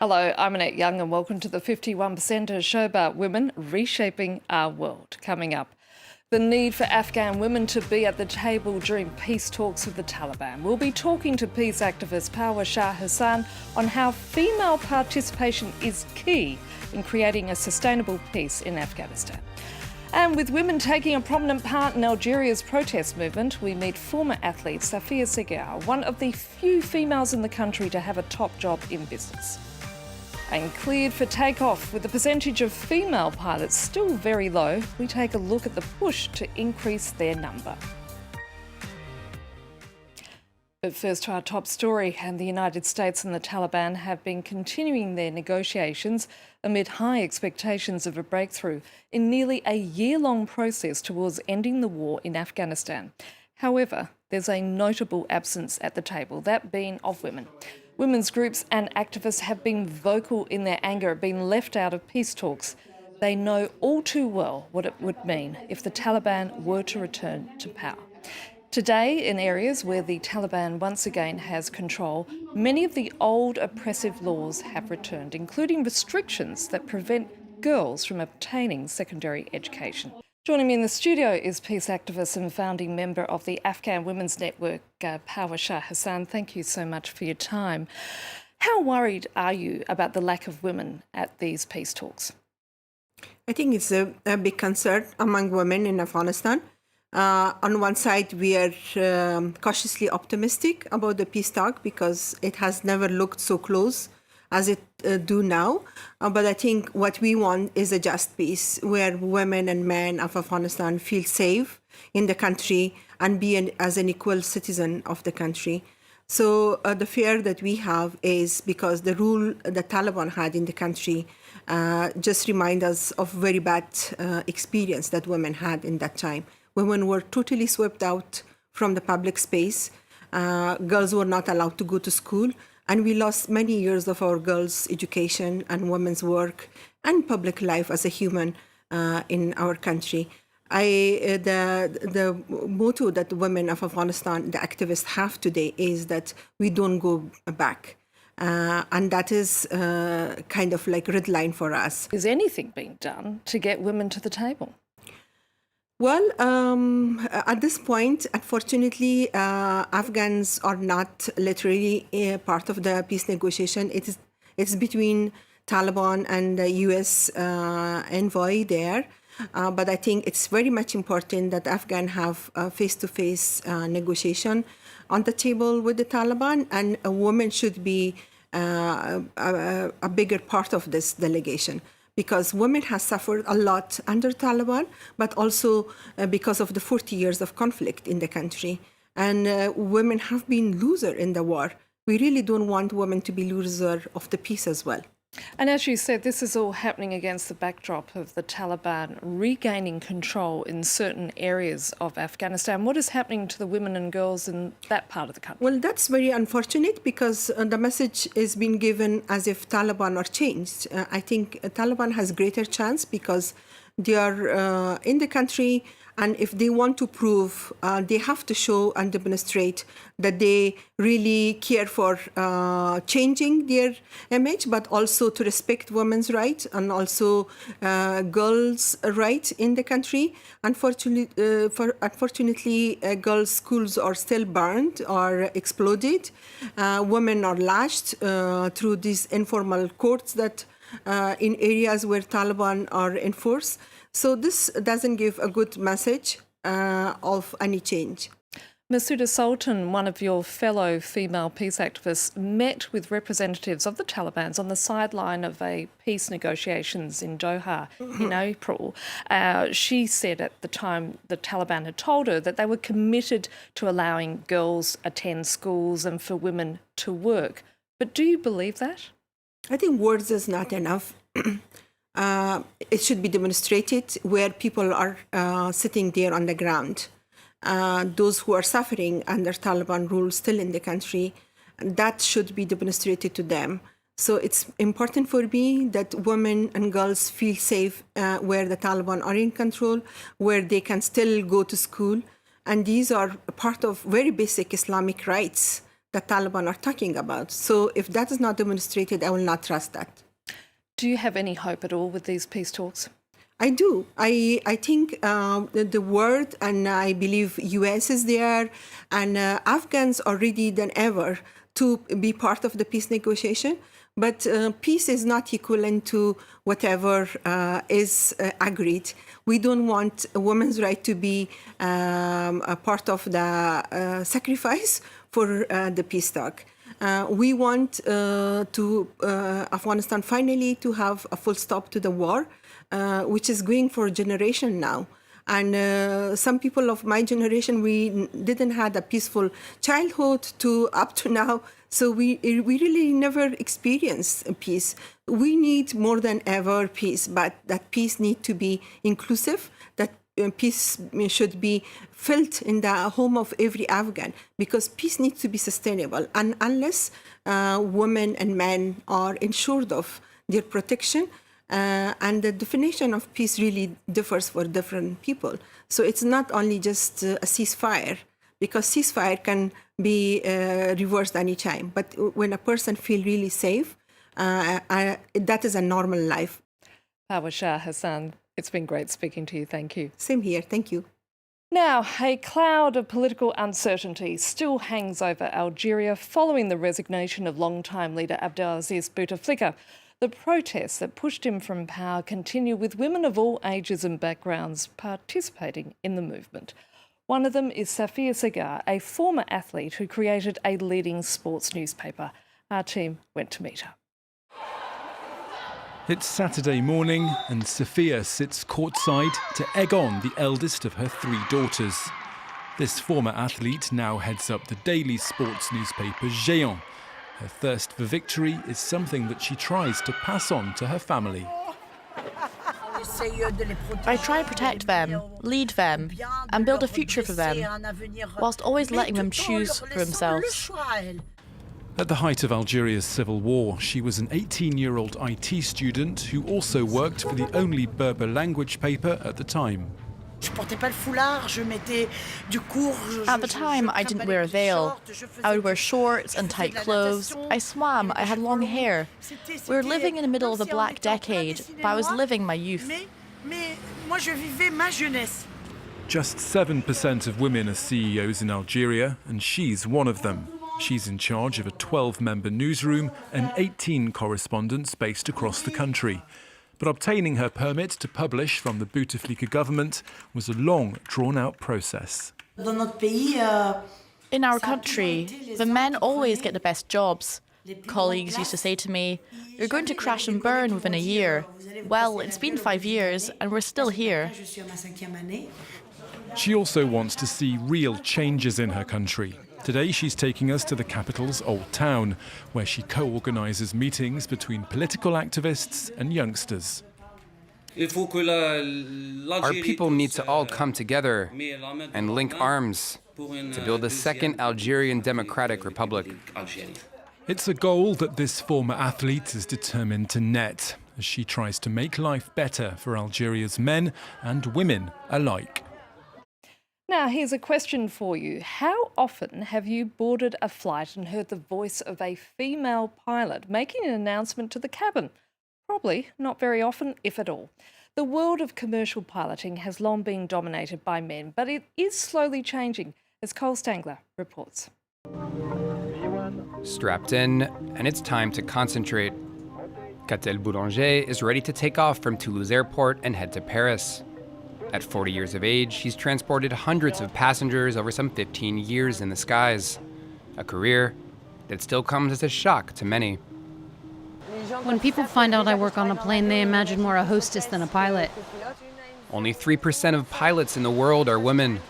Hello, I'm Annette Young and welcome to the 51%, a show about women reshaping our world. Coming up, the need for Afghan women to be at the table during peace talks with the Taliban. We'll be talking to peace activist Palwasha Hasan on how female participation is key in creating a sustainable peace in Afghanistan. And with women taking a prominent part in Algeria's protest movement, we meet former athlete Safia Seghar, one of the few females in the country to have a top job in business. And cleared for takeoff, with the percentage of female pilots still very low, we take a look at the push to increase their number. But first to our top story, and the United States and the Taliban have been continuing their negotiations amid high expectations of a breakthrough in nearly a year-long process towards ending the war in Afghanistan. However, there's a notable absence at the table, that being of women. Women's groups and activists have been vocal in their anger at being left out of peace talks. They know all too well what it would mean if the Taliban were to return to power. Today, in areas where the Taliban once again has control, many of the old oppressive laws have returned, including restrictions that prevent girls from obtaining secondary education. Joining me in the studio is peace activist and founding member of the Afghan Women's Network, Palwasha Hasan. Thank you so much for your time. How worried are you about the lack of women at these peace talks? I think it's a big concern among women in Afghanistan. On one side, we are cautiously optimistic about the peace talk because it has never looked so close as it do now. But I think what we want is a just peace where women and men of Afghanistan feel safe in the country and be as an equal citizen of the country. So the fear that we have is because the rule the Taliban had in the country just remind us of very bad experience that women had in that time. Women were totally swept out from the public space. Girls were not allowed to go to school. And we lost many years of our girls' education and women's work and public life as a human in our country. The motto that the women of Afghanistan, the activists, have today is that we don't go back. And that is kind of like a red line for us. Is anything being done to get women to the table? Well, at this point, unfortunately, Afghans are not literally a part of the peace negotiation. It's between Taliban and the US envoy there. But I think it's very much important that Afghans have a face-to-face negotiation on the table with the Taliban, and a woman should be a bigger part of this delegation. Because women have suffered a lot under Taliban, but also because of the 40 years of conflict in the country. And women have been losers in the war. We really don't want women to be losers of the peace as well. And as you said, this is all happening against the backdrop of the Taliban regaining control in certain areas of Afghanistan. What is happening to the women and girls in that part of the country? Well, that's very unfortunate because the message is being given as if Taliban are changed. I think Taliban has greater chance because they are in the country, and if they want to prove, they have to show and demonstrate that they really care for changing their image, but also to respect women's rights and also girls' rights in the country. Unfortunately, girls' schools are still burned or exploded. Women are lashed through these informal courts that in areas where Taliban are enforced. So this doesn't give a good message of any change. Masouda Sultan, one of your fellow female peace activists, met with representatives of the Taliban on the sideline of a peace negotiations in Doha in April. She said at the time the Taliban had told her that they were committed to allowing girls attend schools and for women to work. But do you believe that? I think words is not enough. It should be demonstrated where people are sitting there on the ground. Those who are suffering under Taliban rule still in the country, that should be demonstrated to them. So it's important for me that women and girls feel safe where the Taliban are in control, where they can still go to school. And these are part of very basic Islamic rights the Taliban are talking about. So if that is not demonstrated, I will not trust that. Do you have any hope at all with these peace talks? I do. I think the world, and I believe US is there, and Afghans are ready than ever to be part of the peace negotiation. But peace is not equivalent to whatever is agreed. We don't want a woman's right to be a part of the sacrifice for the peace talk. We want Afghanistan finally to have a full stop to the war, which is going for a generation now. And some people of my generation, we didn't have a peaceful childhood up to now. So we really never experienced peace. We need more than ever peace, but that peace needs to be inclusive, that peace should be felt in the home of every Afghan, because peace needs to be sustainable. And unless women and men are ensured of their protection, and the definition of peace really differs for different people. So it's not only just a ceasefire, because ceasefire can be reversed anytime. But when a person feels really safe, that is a normal life. Palwasha Hasan, it's been great speaking to you. Thank you. Same here. Thank you. Now, a cloud of political uncertainty still hangs over Algeria following the resignation of longtime leader Abdelaziz Bouteflika. The protests that pushed him from power continue, with women of all ages and backgrounds participating in the movement. One of them is Safia Seghar, a former athlete who created a leading sports newspaper. Our team went to meet her. It's Saturday morning and Safia sits courtside to egg on the eldest of her 3 daughters. This former athlete now heads up the daily sports newspaper Géant. Her thirst for victory is something that she tries to pass on to her family. I try to protect them, lead them, and build a future for them, whilst always letting them choose for themselves. At the height of Algeria's civil war, she was an 18-year-old IT student who also worked for the only Berber language paper at the time. At the time, I didn't wear a veil. I would wear shorts and tight clothes. I swam, I had long hair. We were living in the middle of the Black Decade, but I was living my youth. Just 7% of women are CEOs in Algeria, and she's one of them. She's in charge of a 12-member newsroom and 18 correspondents based across the country. But obtaining her permit to publish from the Bouteflika government was a long, drawn-out process. In our country, the men always get the best jobs. Colleagues used to say to me, "You're going to crash and burn within a year." Well, it's been 5 years, and we're still here. She also wants to see real changes in her country. Today she's taking us to the capital's Old Town, where she co-organises meetings between political activists and youngsters. Our people need to all come together and link arms to build a second Algerian Democratic Republic. It's a goal that this former athlete is determined to net, as she tries to make life better for Algeria's men and women alike. Now, here's a question for you. How often have you boarded a flight and heard the voice of a female pilot making an announcement to the cabin? Probably not very often, if at all. The world of commercial piloting has long been dominated by men, but it is slowly changing, as Cole Stangler reports. Strapped in, and it's time to concentrate. Catel Boulanger is ready to take off from Toulouse Airport and head to Paris. At 40 years of age, he's transported hundreds of passengers over some 15 years in the skies. A career that still comes as a shock to many. When people find out I work on a plane, they imagine more a hostess than a pilot. Only 3% of pilots in the world are women,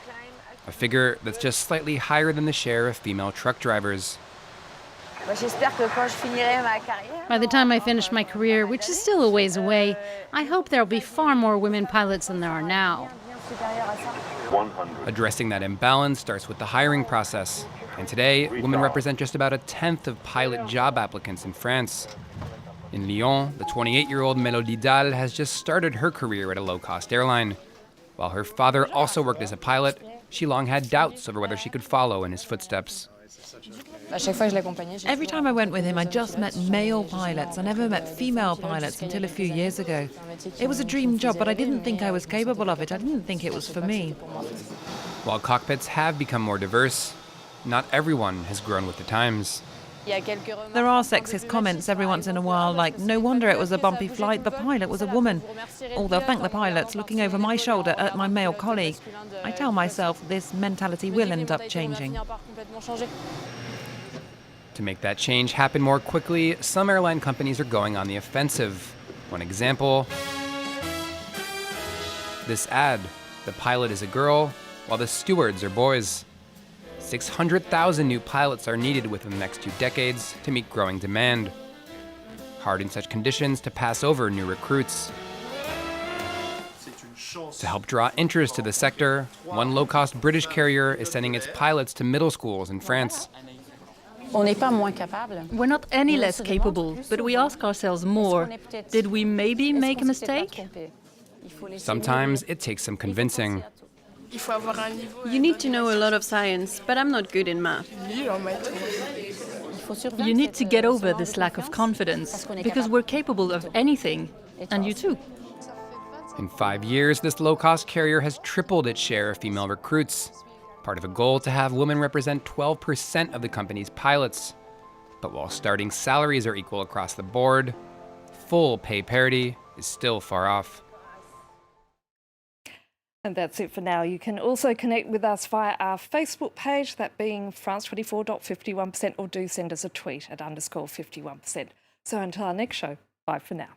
a figure that's just slightly higher than the share of female truck drivers. By the time I finish my career, which is still a ways away, I hope there'll be far more women pilots than there are now. Addressing that imbalance starts with the hiring process. And today, women represent just about 1/10 of pilot job applicants in France. In Lyon, the 28-year-old Mélodie Dalle has just started her career at a low-cost airline. While her father also worked as a pilot, she long had doubts over whether she could follow in his footsteps. Every time I went with him, I just met male pilots. I never met female pilots until a few years ago. It was a dream job, but I didn't think I was capable of it. I didn't think it was for me. While cockpits have become more diverse, not everyone has grown with the times. There are sexist comments every once in a while, like, no wonder it was a bumpy flight, the pilot was a woman. Or they'll thank the pilots looking over my shoulder at my male colleague. I tell myself this mentality will end up changing. To make that change happen more quickly, some airline companies are going on the offensive. One example, this ad. The pilot is a girl, while the stewards are boys. 600,000 new pilots are needed within the next 2 decades to meet growing demand. Hard in such conditions to pass over new recruits. To help draw interest to the sector, one low-cost British carrier is sending its pilots to middle schools in France. We're not any less capable, but we ask ourselves more. Did we maybe make a mistake? Sometimes it takes some convincing. You need to know a lot of science, but I'm not good in math. You need to get over this lack of confidence, because we're capable of anything, and you too. In 5 years, this low-cost carrier has tripled its share of female recruits, part of a goal to have women represent 12% of the company's pilots. But while starting salaries are equal across the board, full pay parity is still far off. And that's it for now. You can also connect with us via our Facebook page, that being France24.51%, or do send us a tweet at _51%. So until our next show, bye for now.